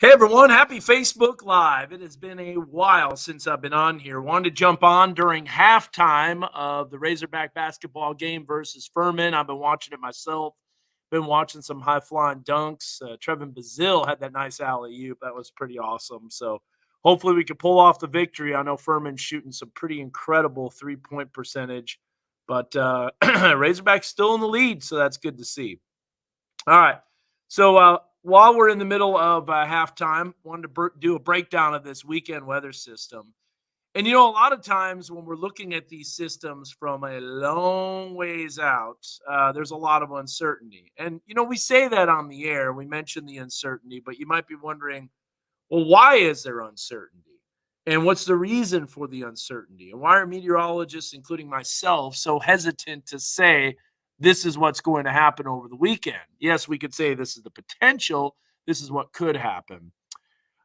Hey everyone, happy Facebook Live. It has been a while since I've been on here. Wanted to jump on during halftime of the Razorback basketball game versus Furman. I've been watching it myself. Been watching some high flying dunks. Trevin Bazille had that nice alley oop. That was pretty awesome. So hopefully we can pull off the victory. I know Furman's shooting some pretty incredible 3-point percentage, but Razorbacks still in the lead, so that's good to see. All right. So while we're in the middle of halftime, wanted to do a breakdown of this weekend weather system. And, a lot of times when we're looking at these systems from a long ways out, there's a lot of uncertainty. And, we say that on the air. We mention the uncertainty, but you might be wondering, well, why is there uncertainty? And what's the reason for the uncertainty? And why are meteorologists, including myself, so hesitant to say this is what's going to happen over the weekend? Yes, we could say this is the potential. This is what could happen.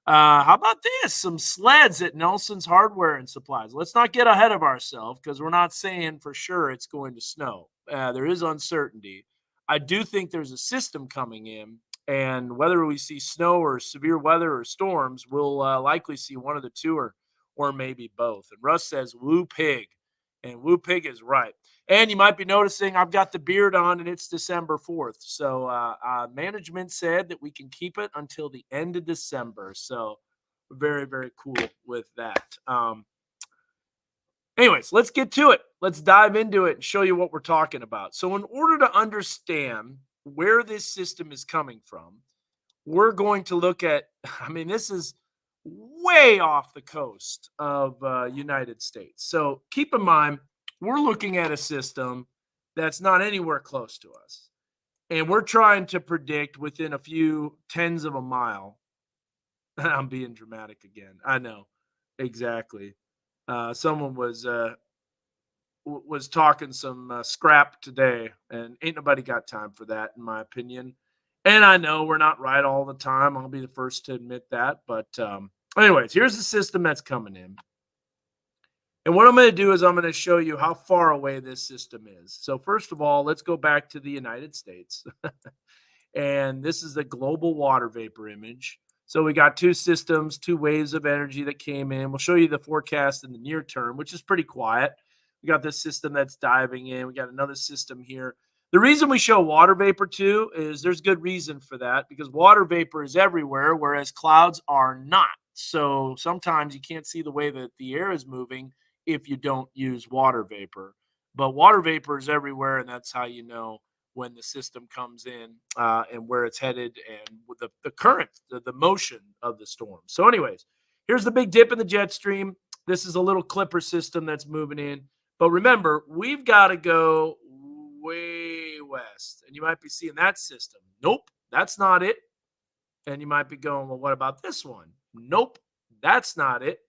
How about this? Some sleds at Nelson's Hardware and Supplies. Let's not get ahead of ourselves because we're not saying for sure it's going to snow. There is uncertainty. I do think there's a system coming in, and whether we see snow or severe weather or storms, we'll likely see one of the two or maybe both. And Russ says, woo pig. And woo pig is right. And you might be noticing I've got the beard on and it's December 4th. So management said that we can keep it until the end of December. So very, very cool with that. Anyways, let's get to it. Let's dive into it and show you what we're talking about. So in order to understand where this system is coming from, we're going to look at, this is way off the coast of United States. So keep in mind, we're looking at a system that's not anywhere close to us. And we're trying to predict within a few tens of a mile. I'm being dramatic again. I know. Exactly. Someone was talking some scrap today, and ain't nobody got time for that, in my opinion. And I know we're not right all the time. I'll be the first to admit that. But anyways, here's the system that's coming in. And what I'm going to do is I'm going to show you how far away this system is. So first of all, let's go back to the United States. And this is the global water vapor image. So we got two systems, two waves of energy that came in. We'll show you the forecast in the near term, which is pretty quiet. We got this system that's diving in. We got another system here. The reason we show water vapor too is there's good reason for that, because water vapor is everywhere, whereas clouds are not. So sometimes you can't see the way that the air is moving if you don't use water vapor. But water vapor is everywhere, and that's how you know when the system comes in and where it's headed and with the current, the motion of the storm. So anyways, here's the big dip in the jet stream. This is a little clipper system that's moving in. But remember, we've got to go way west. And you might be seeing that system. Nope, that's not it. And you might be going, well, what about this one? Nope, that's not it.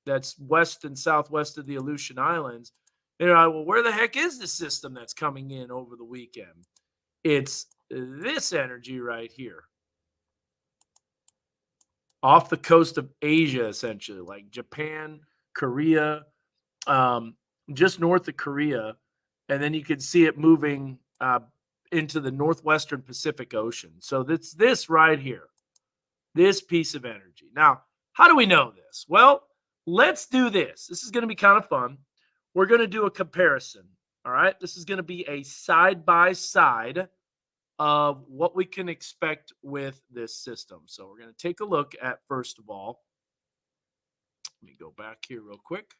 That's west and southwest of the Aleutian Islands. Well, where the heck is the system that's coming in over the weekend? It's this energy right here. Off the coast of Asia, essentially, like Japan, Korea, just north of Korea. And then you can see it moving into the northwestern Pacific Ocean. So that's this right here, this piece of energy. Now, how do we know this? Well, let's do this. This is going to be kind of fun. We're going to do a comparison. All right. This is going to be a side by side of what we can expect with this system. So we're going to take a look at, first of all, let me go back here real quick.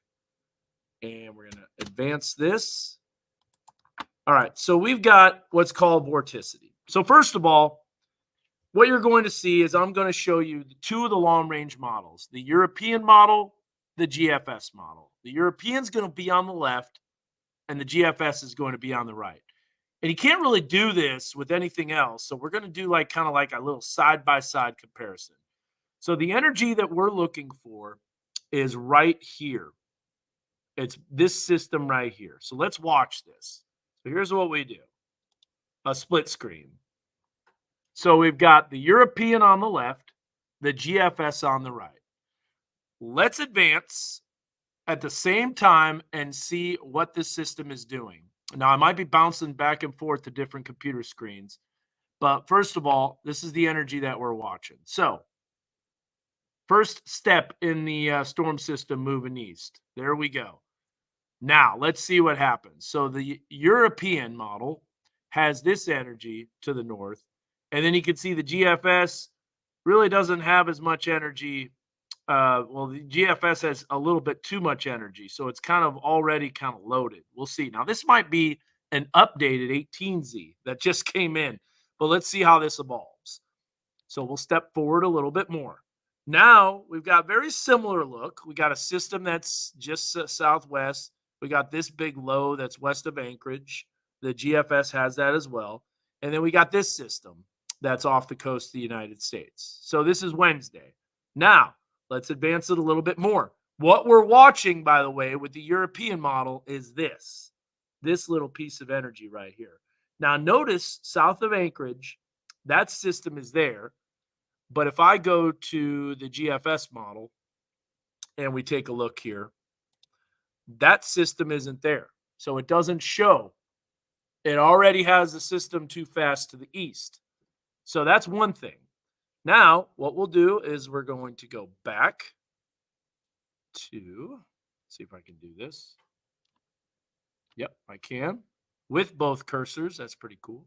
And we're going to advance this. All right. So we've got what's called vorticity. So first of all, what you're going to see is I'm going to show you two of the long-range models, the European model, the GFS model. The European's going to be on the left, and the GFS is going to be on the right. And you can't really do this with anything else. So we're going to do kind of like a little side-by-side comparison. So the energy that we're looking for is right here. It's this system right here. So let's watch this. So here's what we do. A split screen. So we've got the European on the left, the GFS on the right. Let's advance at the same time and see what this system is doing. Now, I might be bouncing back and forth to different computer screens, but first of all, this is the energy that we're watching. So First step in the storm system moving east. There we go. Now, let's see what happens. So the European model has this energy to the north, and then you can see the GFS really doesn't have as much energy. Well, the GFS has a little bit too much energy, so it's kind of already kind of loaded. We'll see. Now, this might be an updated 18Z that just came in, but let's see how this evolves. So we'll step forward a little bit more. Now we've got very similar look. We got a system that's just southwest. We got this big low that's west of Anchorage. The GFS has that as well. And then we got this system that's off the coast of the United States. So this is Wednesday. Now, let's advance it a little bit more. What we're watching, by the way, with the European model is this little piece of energy right here. Now, notice south of Anchorage, that system is there. But if I go to the GFS model and we take a look here, that system isn't there. So it doesn't show. It already has the system too fast to the east. So that's one thing. Now, what we'll do is we're going to go back to, see if I can do this. Yep, I can. With both cursors. That's pretty cool.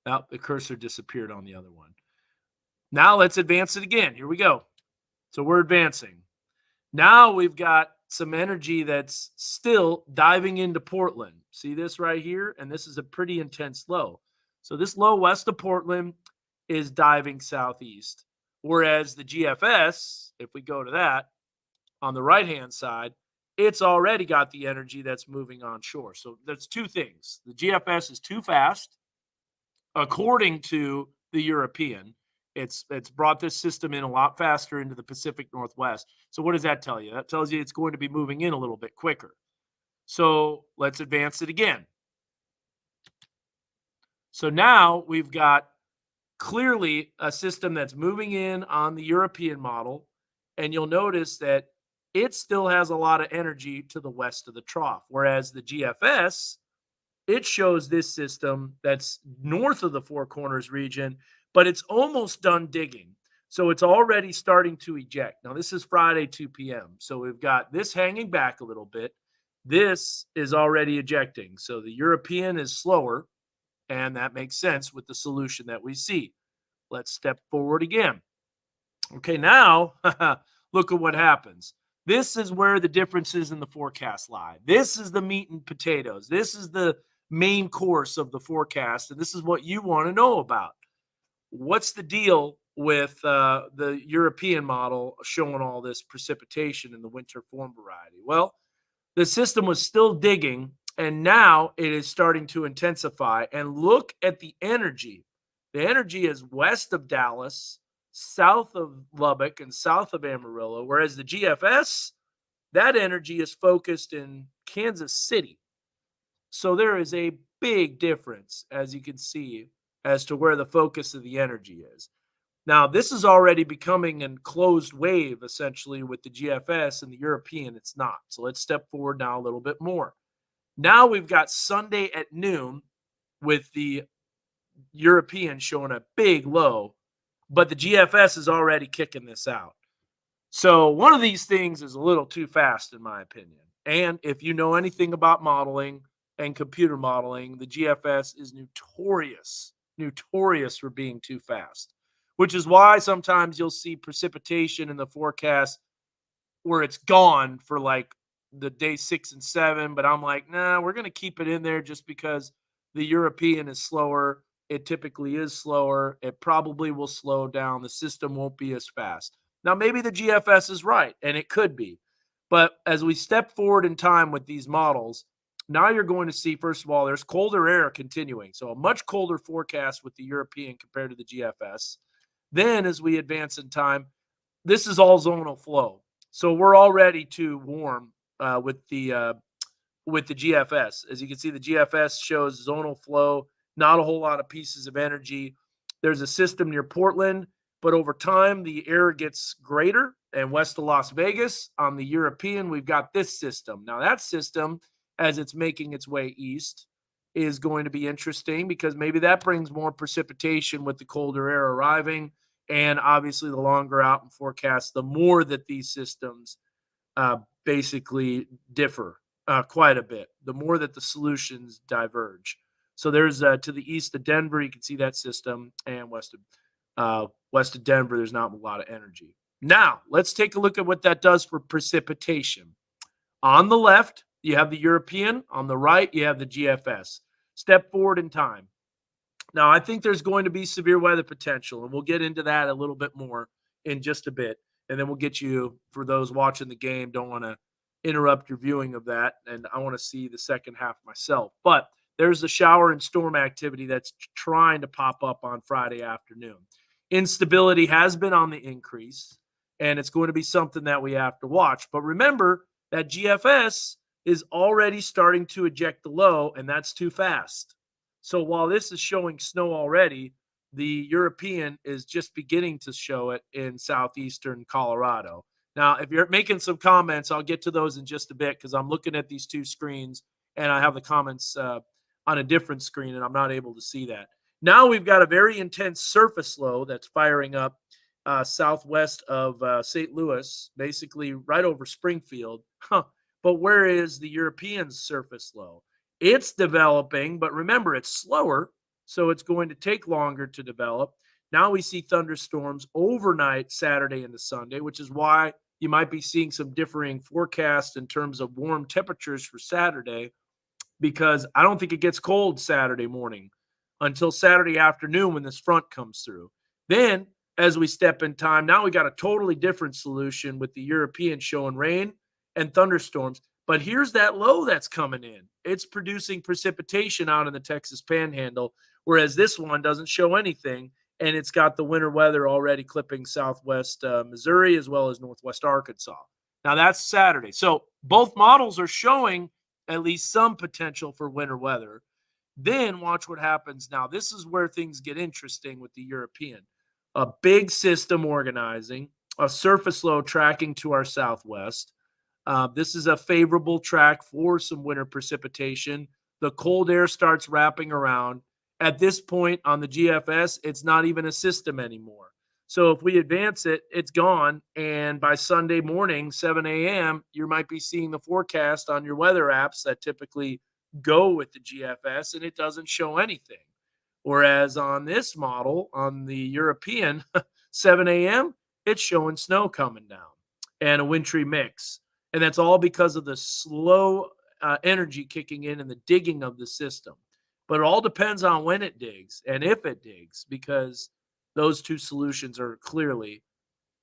Now, the cursor disappeared on the other one. Now let's advance it again. Here we go. So we're advancing. Now we've got some energy that's still diving into Portland. See this right here? And this is a pretty intense low. So this low west of Portland is diving southeast. Whereas the GFS, if we go to that, on the right-hand side, it's already got the energy that's moving onshore. So that's two things. The GFS is too fast, according to the European. It's brought this system in a lot faster into the Pacific Northwest. So what does that tell you? That tells you it's going to be moving in a little bit quicker. So let's advance it again. So now we've got clearly a system that's moving in on the European model. And you'll notice that it still has a lot of energy to the west of the trough. Whereas the GFS, it shows this system that's north of the Four Corners region, but it's almost done digging. So it's already starting to eject. Now, this is Friday, 2 p.m. So we've got this hanging back a little bit. This is already ejecting. So the European is slower, and that makes sense with the solution that we see. Let's step forward again. Okay, now look at what happens. This is where the differences in the forecast lie. This is the meat and potatoes. This is the main course of the forecast, and this is what you want to know about. What's the deal with the European model showing all this precipitation in the winter form variety? Well, the system was still digging, and now it is starting to intensify. And look at the energy. The energy is west of Dallas, south of Lubbock, and south of Amarillo, whereas the GFS, that energy is focused in Kansas City. So there is a big difference, as you can see, as to where the focus of the energy is. Now, this is already becoming an enclosed wave, essentially, with the GFS, and the European, it's not. So let's step forward now a little bit more. Now we've got Sunday at noon with the European showing a big low, but the GFS is already kicking this out. So one of these things is a little too fast, in my opinion. And if you know anything about modeling and computer modeling, the GFS is notorious for being too fast, which is why sometimes you'll see precipitation in the forecast where it's gone for like the day 6 and 7. But I'm like, nah, we're going to keep it in there just because the European is slower. It typically is slower. It probably will slow down. The system won't be as fast. Now, maybe the GFS is right, and it could be. But as we step forward in time with these models, now you're going to see, first of all, there's colder air continuing. So a much colder forecast with the European compared to the GFS. Then as we advance in time, this is all zonal flow. So we're already too warm with the GFS. As you can see, the GFS shows zonal flow, not a whole lot of pieces of energy. There's a system near Portland, but over time, the air gets greater. And west of Las Vegas, on the European, we've got this system. Now, that system, as it's making its way east, is going to be interesting because maybe that brings more precipitation with the colder air arriving. And obviously, the longer out in forecast, the more that these systems basically differ quite a bit, the more that the solutions diverge. So there's to the east of Denver, you can see that system, and west of Denver, there's not a lot of energy. Now, let's take a look at what that does for precipitation. On the left, you have the European. On the right, you have the GFS. Step forward in time. Now, I think there's going to be severe weather potential, and we'll get into that a little bit more in just a bit. And then we'll get you, for those watching the game, don't want to interrupt your viewing of that. And I want to see the second half myself. But there's the shower and storm activity that's trying to pop up on Friday afternoon. Instability has been on the increase, and it's going to be something that we have to watch. But remember that GFS is already starting to eject the low, and that's too fast. So while this is showing snow already, the European is just beginning to show it in southeastern Colorado. Now, if you're making some comments, I'll get to those in just a bit because I'm looking at these two screens and I have the comments on a different screen and I'm not able to see that. Now we've got a very intense surface low that's firing up southwest of St. Louis, basically right over Springfield. But where is the European surface low? It's developing, but remember, it's slower, so it's going to take longer to develop. Now we see thunderstorms overnight Saturday into Sunday, which is why you might be seeing some differing forecasts in terms of warm temperatures for Saturday, because I don't think it gets cold Saturday morning until Saturday afternoon when this front comes through. Then, as we step in time, now we got a totally different solution with the European showing rain and thunderstorms. But here's that low that's coming in. It's producing precipitation out in the Texas Panhandle, whereas this one doesn't show anything, and it's got the winter weather already clipping southwest Missouri as well as northwest Arkansas. Now, that's Saturday. So both models are showing at least some potential for winter weather. Then watch what happens. Now, this is where things get interesting with the European. A big system organizing, a surface low tracking to our southwest. This is a favorable track for some winter precipitation. The cold air starts wrapping around. At this point on the GFS, it's not even a system anymore. So if we advance it, it's gone. And by Sunday morning, 7 a.m., you might be seeing the forecast on your weather apps that typically go with the GFS, and it doesn't show anything. Whereas on this model, on the European, 7 a.m., it's showing snow coming down and a wintry mix. And that's all because of the slow energy kicking in and the digging of the system. But it all depends on when it digs and if it digs, because those two solutions are clearly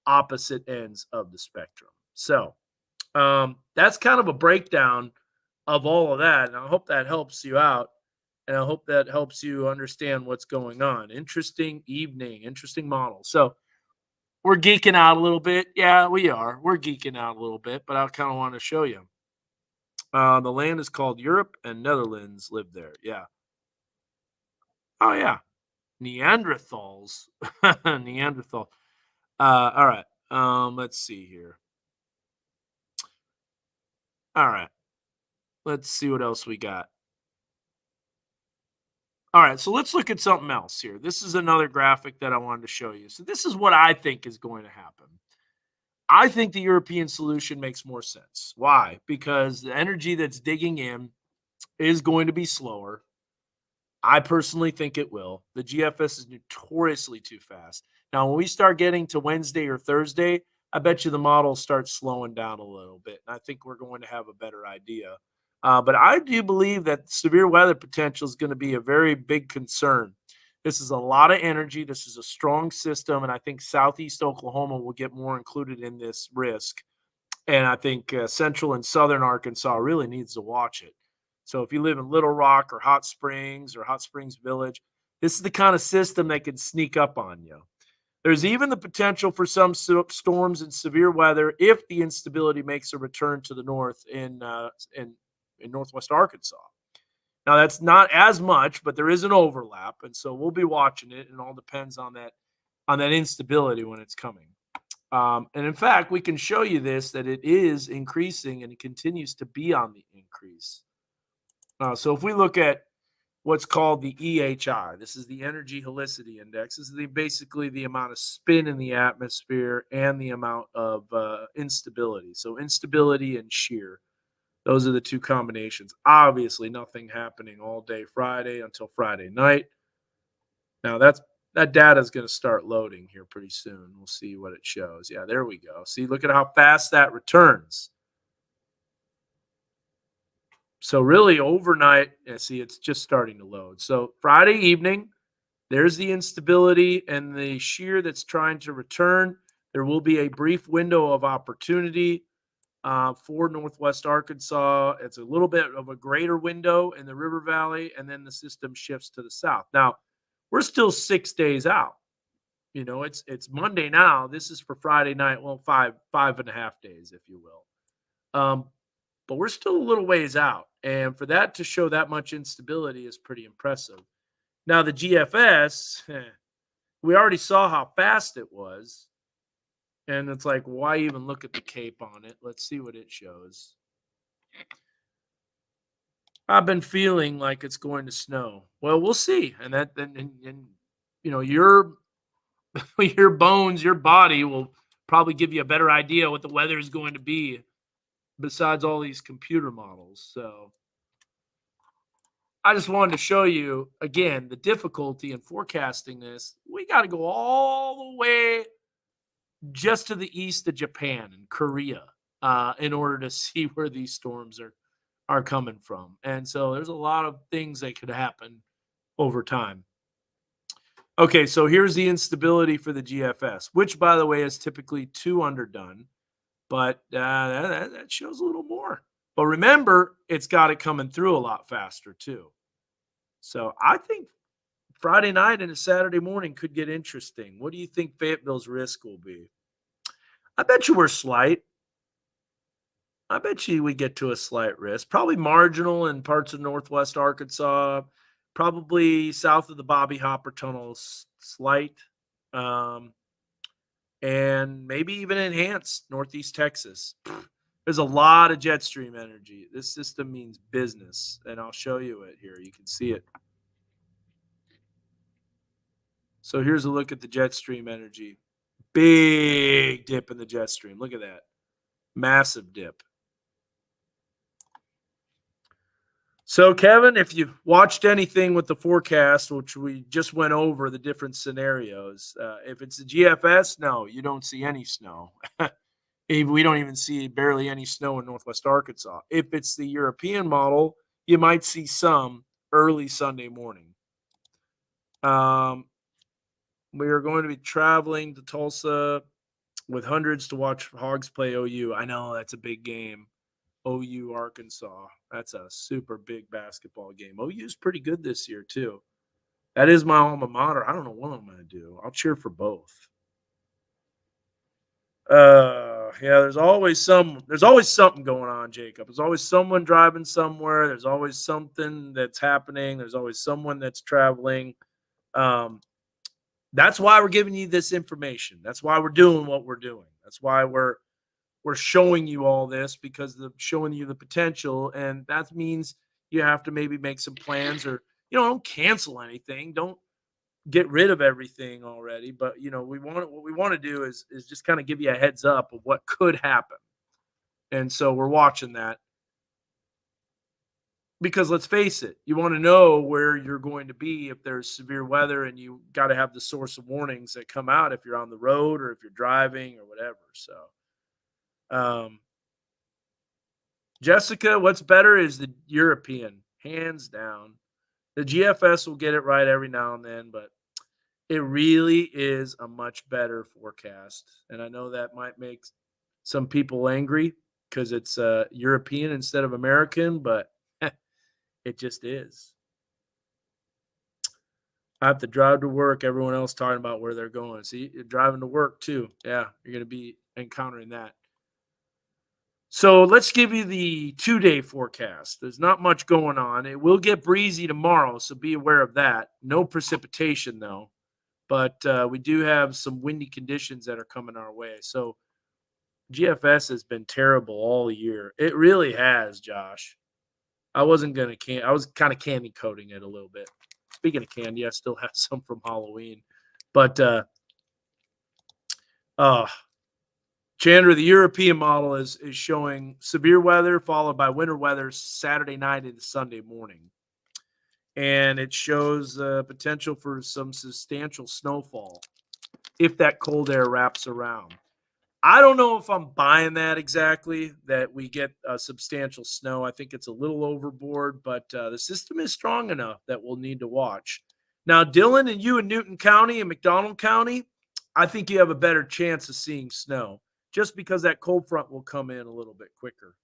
opposite ends of the spectrum. So that's kind of a breakdown of all of that. And I hope that helps you out. And I hope that helps you understand what's going on. Interesting evening, interesting model. So we're geeking out a little bit. Yeah, we are. We're geeking out a little bit, but I kind of want to show you. The land is called Europe, and Netherlands live there. Yeah. Oh, yeah. Neanderthals. Neanderthal. All right. Let's see here. All right. Let's see what else we got. All right. So let's look at something else here. This is another graphic that I wanted to show you. So this is what I think is going to happen. I think the European solution makes more sense. Why? Because the energy that's digging in is going to be slower. I personally think it will. The GFS is notoriously too fast. Now, when we start getting to Wednesday or Thursday, I bet you the model starts slowing down a little bit. And I think we're going to have a better idea. But I do believe that severe weather potential is going to be a very big concern. This is a lot of energy. This is a strong system. And I think Southeast Oklahoma will get more included in this risk. And I think central and southern Arkansas really needs to watch it. So if you live in Little Rock or Hot Springs Village, this is the kind of system that can sneak up on you. There's even the potential for some storms and severe weather if the instability makes a return to the north in northwest Arkansas. Now, that's not as much, but there is an overlap, and so we'll be watching it, and it all depends on that instability when it's coming. And in fact, we can show you this, that it is increasing and it continues to be on the increase. So if we look at what's called the EHI. This is the Energy Helicity Index. This is basically the amount of spin in the atmosphere and the amount of instability. So instability and shear. Those are the two combinations. Obviously, nothing happening all day Friday until Friday night. Now that data is going to start loading here pretty soon. We'll see what it shows. Yeah, there we go. See, look at how fast that returns. So really overnight, see, it's just starting to load. So Friday evening, there's the instability and the shear that's trying to return. There will be a brief window of opportunity for Northwest Arkansas. It's a little bit of a greater window in the River Valley, and then the system shifts to the south. Now, we're still 6 days out. You know, it's Monday now. This is for Friday night. Well, five and a half days, if you will. But we're still a little ways out, and for that to show that much instability is pretty impressive. Now, the GFS, we already saw how fast it was. And it's like, why even look at the cape on it? Let's see what it shows. I've been feeling like it's going to snow. Well, we'll see. And you know, your your bones, your body will probably give you a better idea what the weather is going to be besides all these computer models. So I just wanted to show you again the difficulty in forecasting this. We got to go all the way just to the east of Japan and Korea in order to see where these storms are coming from. And so there's a lot of things that could happen over time. Okay, so here's the instability for the GFS, which, by the way, is typically 2 underdone, but that shows a little more. But remember, it's got it coming through a lot faster, too. So I think Friday night and a Saturday morning could get interesting. What do you think Fayetteville's risk will be? I bet you we're slight. I bet you we get to a slight risk, probably marginal in parts of Northwest Arkansas, probably south of the Bobby Hopper Tunnel, slight, and maybe even enhanced Northeast Texas. There's a lot of jet stream energy. This system means business, and I'll show you it here. You can see it. So here's a look at the jet stream energy. Big dip in the jet stream. Look at that. Massive dip. So, Kevin, if you watched anything with the forecast, which we just went over the different scenarios, if it's the GFS, no, you don't see any snow. We don't even see barely any snow in Northwest Arkansas. If it's the European model, you might see some early Sunday morning. We are going to be traveling to Tulsa with hundreds to watch Hogs play OU. I know that's a big game. OU Arkansas. That's a super big basketball game. OU's pretty good this year too. That is my alma mater. I don't know what I'm going to do. I'll cheer for both. Yeah, there's always something going on, Jacob. There's always someone driving somewhere. There's always something that's happening. There's always someone that's traveling. That's why we're giving you this information. That's why we're doing what we're doing. That's why we're showing you all this, because showing you the potential, and that means you have to maybe make some plans, or don't cancel anything, don't get rid of everything already, but what we want to do is just kind of give you a heads up of what could happen. And so we're watching that, because let's face it, you want to know where you're going to be if there's severe weather, and you got to have the source of warnings that come out if you're on the road or if you're driving or whatever. So Jessica, what's better is the European, hands down. The GFS will get it right every now and then, but it really is a much better forecast. And I know that might make some people angry because it's European instead of American, but it just is. I have to drive to work. Everyone else talking about where they're going. See, you're driving to work too. Yeah, you're going to be encountering that. So let's give you the 2-day forecast. There's not much going on. It will get breezy tomorrow, so be aware of that. No precipitation, though. But we do have some windy conditions that are coming our way. So GFS has been terrible all year. It really has, Josh. I wasn't gonna I was kind of candy coating it a little bit. Speaking of candy, I still have some from Halloween. But uh Chandra, the European model is showing severe weather followed by winter weather Saturday night into Sunday morning. And it shows potential for some substantial snowfall if that cold air wraps around. I don't know if I'm buying that exactly, that we get substantial snow. I think it's a little overboard, but the system is strong enough that we'll need to watch. Now, Dylan and you in Newton County and McDonald County, I think you have a better chance of seeing snow just because that cold front will come in a little bit quicker.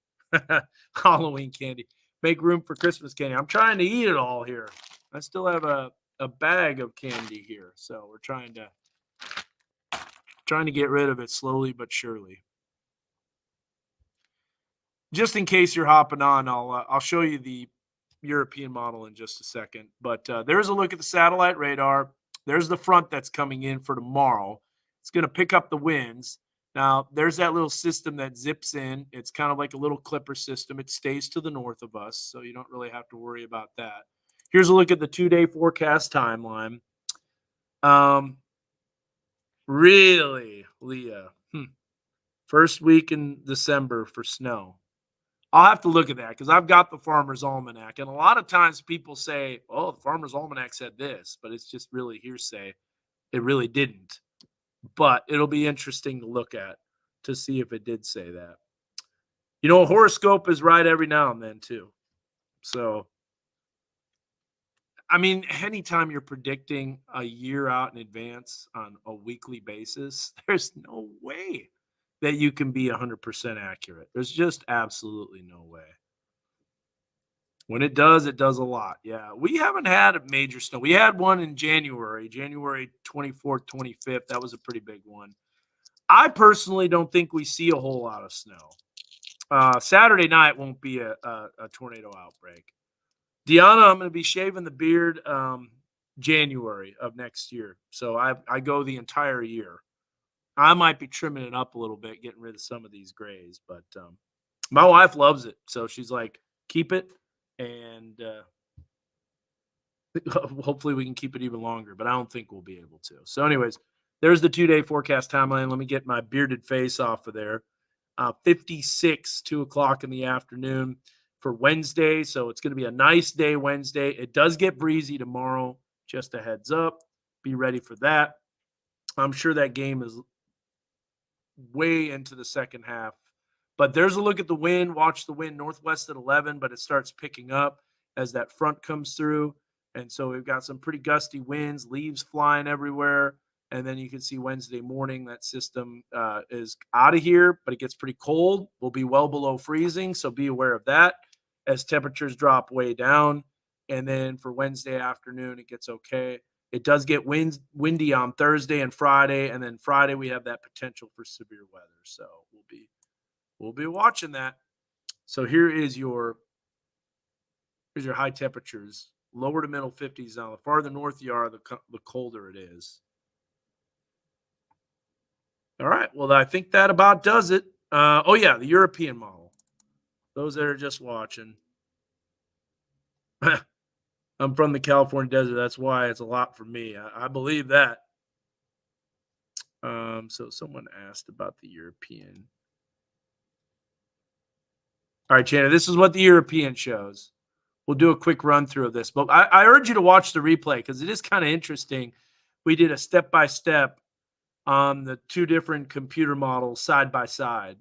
Halloween candy. Make room for Christmas candy. I'm trying to eat it all here. I still have a bag of candy here. So we're trying to get rid of it slowly but surely. Just in case you're hopping on, I'll show you the European model in just a second. But there's a look at the satellite radar. There's the front that's coming in for tomorrow. It's going to pick up the winds. Now, there's that little system that zips in. It's kind of like a little clipper system. It stays to the north of us, so you don't really have to worry about that. Here's a look at the 2-day forecast timeline. Really, Leah? First week in December for snow. I'll have to look at that because I've got the Farmer's Almanac. And a lot of times people say, oh, the Farmer's Almanac said this, but it's just really hearsay. It really didn't. But it'll be interesting to look at to see if it did say that. You know, a horoscope is right every now and then, too. So, I mean, anytime you're predicting a year out in advance on a weekly basis, there's no way that you can be 100% accurate. There's just absolutely no way. When it does a lot. Yeah, we haven't had a major snow. We had one in January 24th, 25th. That was a pretty big one. I personally don't think we see a whole lot of snow. Saturday night won't be a tornado outbreak. Deanna, I'm going to be shaving the beard January of next year. So I go the entire year. I might be trimming it up a little bit, getting rid of some of these grays, but my wife loves it. So she's like, keep it. And hopefully we can keep it even longer, but I don't think we'll be able to. So anyways, there's the 2-day forecast timeline. Let me get my bearded face off of there. 56, 2 o'clock in the afternoon for Wednesday. So it's going to be a nice day Wednesday. It does get breezy tomorrow. Just a heads up. Be ready for that. I'm sure that game is way into the second half. But there's a look at the wind. Watch the wind northwest at 11, but it starts picking up as that front comes through. And so we've got some pretty gusty winds, leaves flying everywhere. And then you can see Wednesday morning that system is out of here, but it gets pretty cold. We'll be well below freezing, so be aware of that as temperatures drop way down. And then for Wednesday afternoon, it gets okay. It does get windy on Thursday and Friday, and then Friday we have that potential for severe weather. So we'll be watching that. So here's your high temperatures, lower to middle 50s. Now, the farther north you are, the colder it is. All right. Well, I think that about does it. Oh, yeah, the European model. Those that are just watching. I'm from the California desert. That's why it's a lot for me. I believe that. So someone asked about the European. All right, Shannon, this is what the European shows. We'll do a quick run through of this. But I urge you to watch the replay because it is kind of interesting. We did a step-by-step on the two different computer models side by side.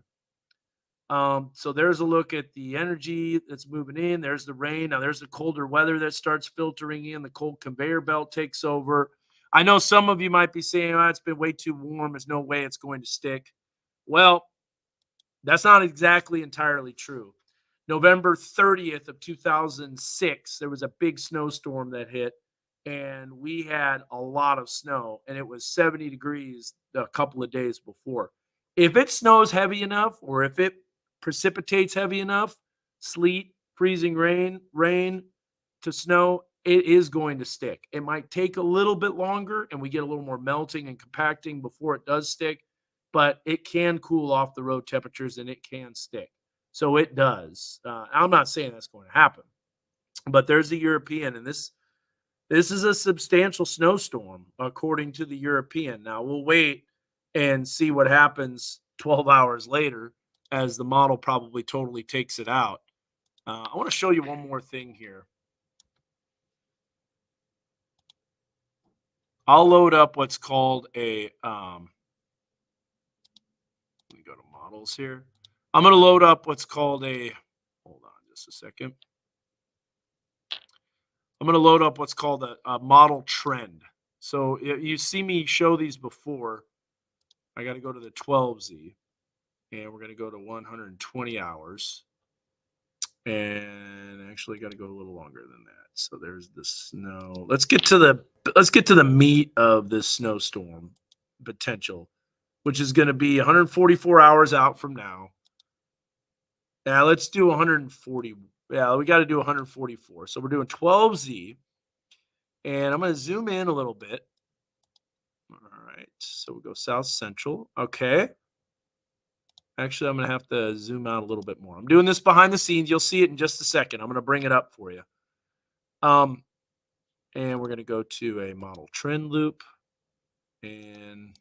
So there's a look at the energy that's moving in. There's the rain. Now there's the colder weather that starts filtering in. The cold conveyor belt takes over. I know some of you might be saying, oh, it's been way too warm. There's no way it's going to stick. Well, that's not exactly entirely true. November 30th of 2006, there was a big snowstorm that hit, and we had a lot of snow, and it was 70 degrees a couple of days before. If it snows heavy enough, or if it precipitates heavy enough, sleet, freezing rain to snow, it is going to stick. It might take a little bit longer, and we get a little more melting and compacting before it does stick, but it can cool off the road temperatures, and it can stick. So it does. I'm not saying that's going to happen. But there's the European, and this is a substantial snowstorm according to the European. Now we'll wait and see what happens 12 hours later as the model probably totally takes it out. I want to show you one more thing here. I'll load up what's called a let me go to models here. I'm going to load up what's called a, hold on just a second. I'm going to load up what's called a model trend. So you see me show these before. I got to go to the 12Z, and we're going to go to 120 hours. And actually got to go a little longer than that. So there's the snow. Let's get to the meat of this snowstorm potential, which is going to be 144 hours out from now. Now let's do 140. Yeah, we got to do 144. So we're doing 12Z, and I'm going to zoom in a little bit. All right, so we'll go south central. Okay. Actually, I'm going to have to zoom out a little bit more. I'm doing this behind the scenes. You'll see it in just a second. I'm going to bring it up for you. And we're going to go to a model trend loop. And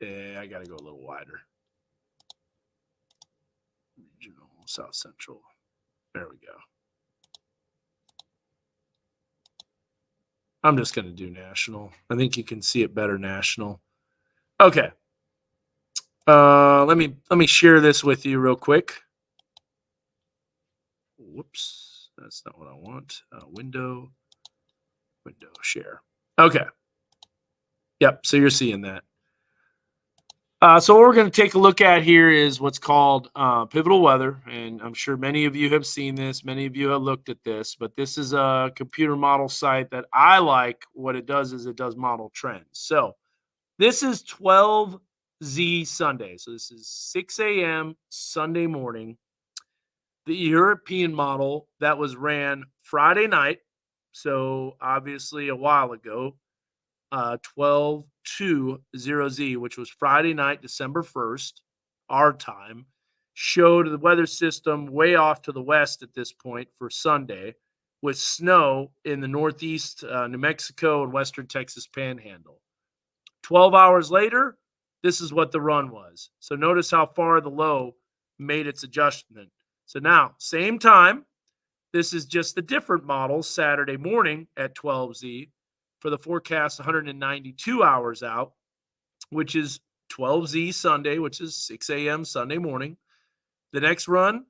I got to go a little wider. Regional, south central. There we go. I'm just going to do national. I think you can see it better national. Okay. Let me share this with you real quick. Whoops, that's not what I want. Window share. Okay. Yep. So you're seeing that. So what we're going to take a look at here is what's called pivotal weather, and I'm sure many of you have seen this. Many of you have looked at this, but this is a computer model site that I like. What it does is it does model trends. So this is 12Z Sunday. So this is 6 a.m. Sunday morning. The European model that was ran Friday night, so obviously a while ago, 12/2/0Z, which was Friday night, December 1st, our time, showed the weather system way off to the west at this point for Sunday, with snow in the northeast, New Mexico, and western Texas panhandle. 12 hours later, this is what the run was. So notice how far the low made its adjustment. So now, same time, this is just the different model Saturday morning at 12Z for the forecast 192 hours out, which is 12Z Sunday, which is 6 a.m. Sunday morning. The next run,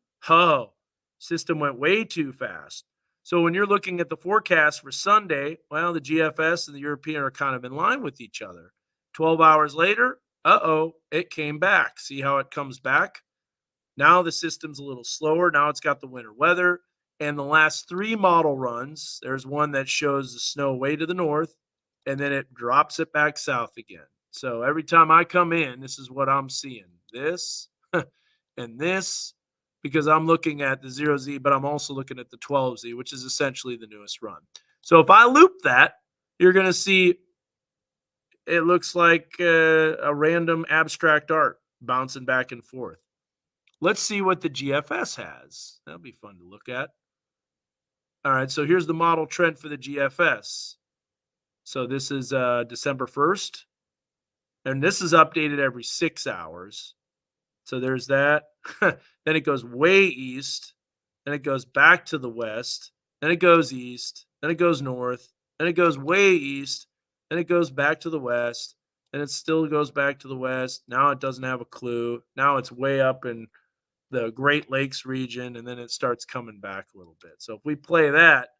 system went way too fast. So when you're looking at the forecast for Sunday, well, the GFS and the European are kind of in line with each other. 12 hours later, it came back. See how it comes back? Now the system's a little slower. Now it's got the winter weather. And the last three model runs, there's one that shows the snow way to the north, and then it drops it back south again. So every time I come in, this is what I'm seeing. This and this, because I'm looking at the 0Z, but I'm also looking at the 12Z, which is essentially the newest run. So if I loop that, you're going to see it looks like a random abstract art bouncing back and forth. Let's see what the GFS has. That'll be fun to look at. All right, so here's the model trend for the GFS. So this is December 1st, and this is updated every 6 hours. So there's that. Then it goes way east, then it goes back to the west, then it goes east, then it goes north, then it goes way east, then it goes back to the west, and it still goes back to the west. Now it doesn't have a clue. Now it's way up in the Great Lakes region, and then it starts coming back a little bit. So if we play that,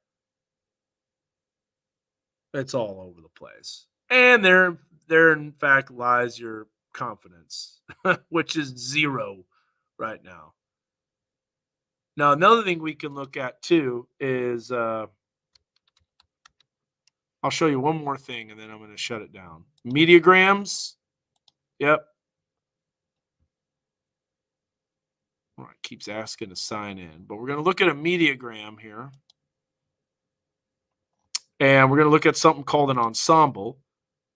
it's all over the place. And there in fact lies your confidence, which is zero right now. Now, another thing we can look at too is I'll show you one more thing and then I'm going to shut it down. Mediagrams. Yep. All right, keeps asking to sign in, but we're going to look at a mediagram here. And we're going to look at something called an ensemble.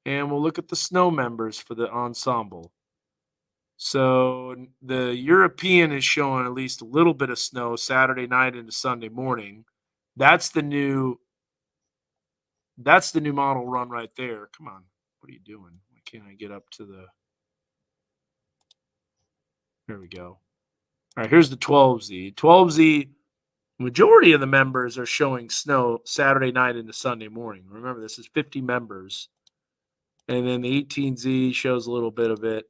And we'll look at the snow members for the ensemble. So the European is showing at least a little bit of snow Saturday night into Sunday morning. That's the new model run right there. Come on. What are you doing? Why can't I get up to the There we go. All right, here's the 12Z. 12Z, majority of the members are showing snow Saturday night into Sunday morning. Remember, this is 50 members. And then the 18Z shows a little bit of it.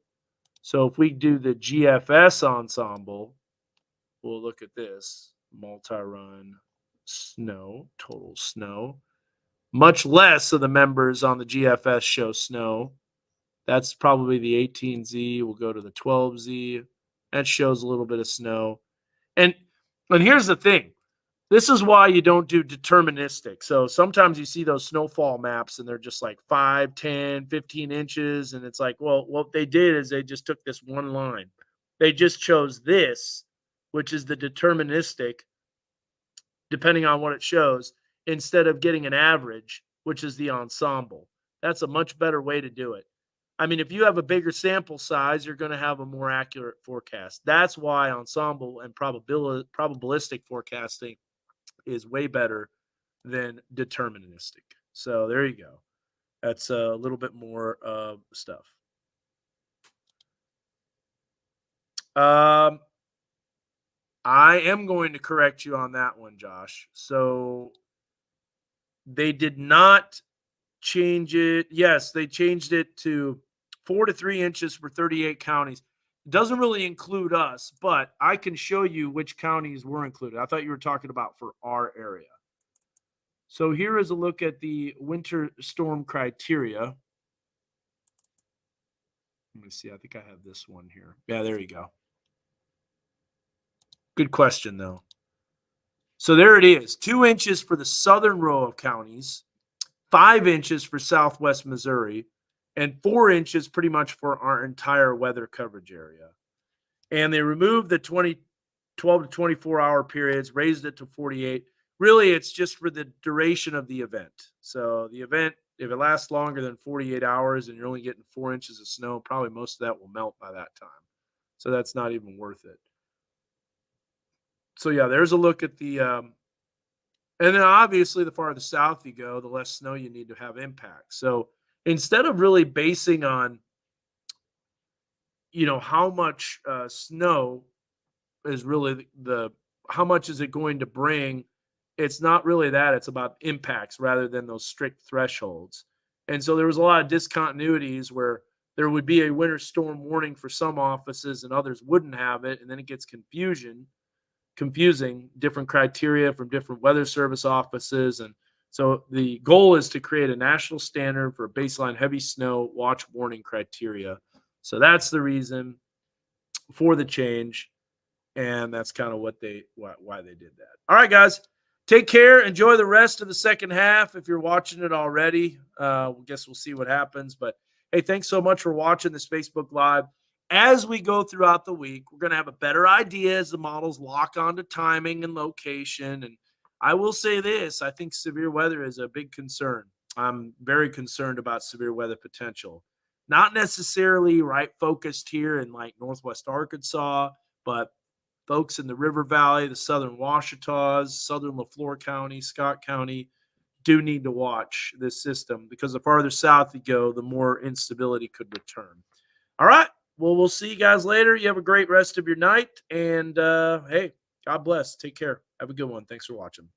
So if we do the GFS ensemble, we'll look at this multi-run snow, total snow. Much less of the members on the GFS show snow. That's probably the 18Z. We'll go to the 12Z. That shows a little bit of snow. And here's the thing. This is why you don't do deterministic. So sometimes you see those snowfall maps and they're just like 5, 10, 15 inches. And it's like, well, what they did is they just took this one line. They just chose this, which is the deterministic, depending on what it shows, instead of getting an average, which is the ensemble. That's a much better way to do it. I mean, if you have a bigger sample size, you're going to have a more accurate forecast. That's why ensemble and probabilistic forecasting is way better than deterministic. So there you go. That's a little bit more stuff. I am going to correct you on that one, Josh. So they did not change it. Yes, they changed it to 4 to 3 inches for 38 counties. It doesn't really include us, but I can show you which counties were included. I thought you were talking about for our area. So here is a look at the winter storm criteria. Let me see. I think I have this one here. Yeah, there you go. Good question, though. So there it is. 2 inches for the southern row of counties, 5 inches for southwest Missouri, and 4 inches pretty much for our entire weather coverage area. And they removed the 12 to 24-hour periods, raised it to 48. Really, it's just for the duration of the event. So the event, if it lasts longer than 48 hours and you're only getting 4 inches of snow, probably most of that will melt by that time. So that's not even worth it. So yeah, there's a look at the and then obviously the farther south you go, the less snow you need to have impact. So instead of really basing on how much snow is really how much is it going to bring, it's not really that. It's about impacts rather than those strict thresholds. And so there was a lot of discontinuities where there would be a winter storm warning for some offices and others wouldn't have it, and then it gets confusing, different criteria from different weather service offices. And so the goal is to create a national standard for baseline heavy snow watch warning criteria. So that's the reason for the change. And that's kind of why they did that. All right, guys, take care. Enjoy the rest of the second half. If you're watching it already, I guess we'll see what happens. But hey, thanks so much for watching this Facebook Live. As we go throughout the week, we're going to have a better idea as the models lock onto timing and location. And I will say this, I think severe weather is a big concern. I'm very concerned about severe weather potential. Not necessarily focused here in like Northwest Arkansas, but folks in the River Valley, the southern Ouachitas, southern Lafleur County, Scott County do need to watch this system because the farther south you go, the more instability could return. All right. Well, we'll see you guys later. You have a great rest of your night. And hey, God bless. Take care. Have a good one. Thanks for watching.